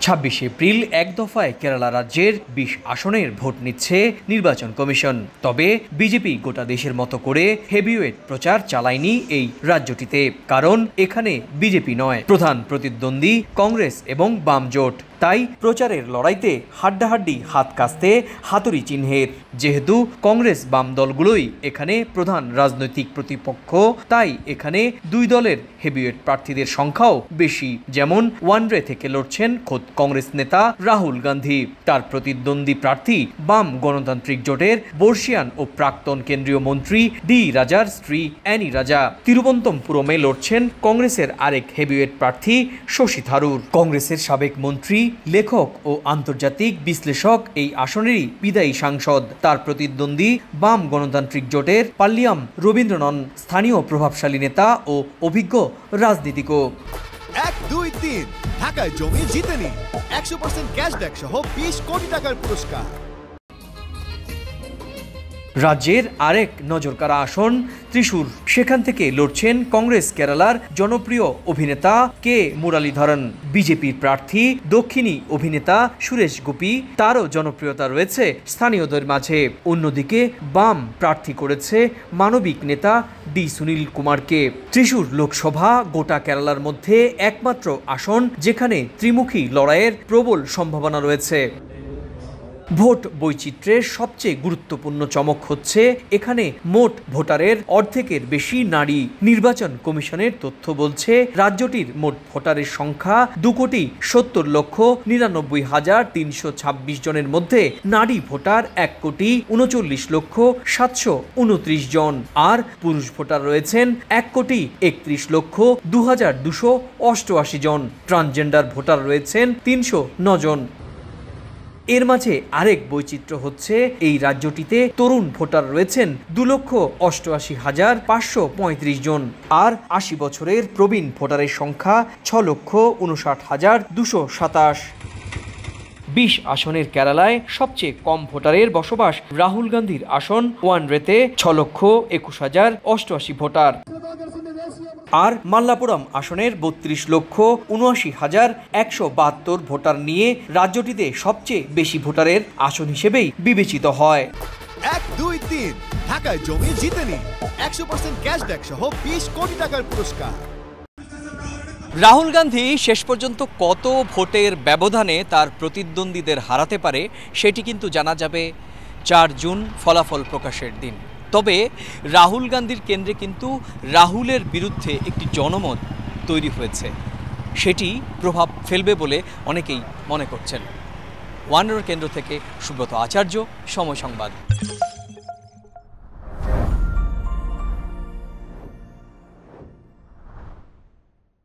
26 April এক দফায় কেরালা রাজ্যের 20 আসনের ভোট নিচ্ছে নির্বাচন কমিশন। তবে বিজেপি গোটা দেশের মতো করে হেভিওয়েট প্রচার চালায়নি এই রাজ্যটিতে, কারণ এখানে বিজেপি নয়, প্রধান প্রতিদ্বন্দ্বী কংগ্রেস এবং বাম জোট। তাই প্রচারের লড়াইতে হাড্ডাহাড্ডি হাত কাস্তে হাতুড়ি চিহ্নের। যেহেতু কংগ্রেস বাম দলগুলোই এখানে প্রধান রাজনৈতিক প্রতিপক্ষ, তাই এখানে দুই দলের হেভিওয়েট প্রার্থীদের সংখ্যাও বেশি। যেমন ওয়ানডে থেকে লড়ছেন খোদ কংগ্রেস নেতা রাহুল গান্ধী, তার প্রতিদ্বন্দ্বী প্রার্থী বাম গণতান্ত্রিক জোটের বর্ষিয়ান ও প্রাক্তন কেন্দ্রীয় মন্ত্রী ডি রাজার স্ত্রী অ্যানি রাজা। তিরুবনন্তপুরমে লড়ছেন কংগ্রেসের আরেক হেভিওয়েট প্রার্থী শশী থারুর। কংগ্রেসের সাবেক মন্ত্রী, লেখক ও আন্তর্জাতিক বিশ্লেষক এই আসনেরই বিদায়ী সাংসদ। তার প্রতিদ্বন্দ্বী বাম গণতান্ত্রিক জোটের পাল্লিয়াম রবীন্দ্রনন, স্থানীয় প্রভাবশালী নেতা ও অভিজ্ঞ রাজনীতিকও। 1, 2, 3 ঢাকায় জমি জিতে নিন 100% ক্যাশব্যাক সহ 20 কোটি টাকার পুরস্কার। রাজ্যের আরেক নজরকাড়া আসন ত্রিশূর। সেখান থেকে লড়ছেন কংগ্রেস কেরালার জনপ্রিয় অভিনেতা কে মুরালীধরন। বিজেপির প্রার্থী দক্ষিণী অভিনেতা সুরেশ গোপী, তারও জনপ্রিয়তা রয়েছে স্থানীয়দের মাঝে। অন্যদিকে বাম প্রার্থী করেছে মানবিক নেতা ডি সুনীল কুমারকে। ত্রিশূর লোকসভা গোটা কেরালার মধ্যে একমাত্র আসন যেখানে ত্রিমুখী লড়াইয়ের প্রবল সম্ভাবনা রয়েছে। ভোট বৈচিত্র্যের সবচেয়ে গুরুত্বপূর্ণ চমক হচ্ছে এখানে মোট ভোটারের অর্ধেকের বেশি নারী। নির্বাচন কমিশনের তথ্য বলছে রাজ্যটির মোট ভোটারের সংখ্যা 2,79,99,326 জনের মধ্যে নারী ভোটার 1,39,729 জন, আর পুরুষ ভোটার রয়েছেন 1,31,02,288 জন। ট্রান্সজেন্ডার ভোটার রয়েছেন 309 জন। এর মাঝে আরেক বৈচিত্র্য হচ্ছে এই রাজ্যটিতে তরুণ ভোটার রয়েছেন 2,88,535 জন, আর 80 বছরের প্রবীণ ভোটারের সংখ্যা 6,59,227। 20 আসনের কেরালায় সবচেয়ে কম ভোটারের বসবাস রাহুল গান্ধীর আসন ওয়ানডেতে 6,21,088 ভোটার, আর মাল্লাপুরম আসনের 32,79,172 ভোটার নিয়ে রাজ্যটিতে সবচেয়ে বেশি ভোটারের আসন হিসেবেই বিবেচিত হয়। 1, 2, 3 ঢাকায় জমি জিতে নিন 100% ক্যাশব্যাক সহ 20 কোটি টাকার পুরস্কার। রাহুল গান্ধী শেষ পর্যন্ত কত ভোটের ব্যবধানে তার প্রতিদ্বন্দ্বীদের হারাতে পারে সেটি কিন্তু জানা যাবে 4 জুন ফলাফল প্রকাশের দিন। তবে রাহুল গান্ধীর কেন্দ্রে কিন্তু রাহুলের বিরুদ্ধে একটি জনমত তৈরি হয়েছে, সেটি প্রভাব ফেলবে বলে অনেকেই মনে করছেন। ওয়ানডের কেন্দ্র থেকে সুব্রত আচার্য, সময় সংবাদ।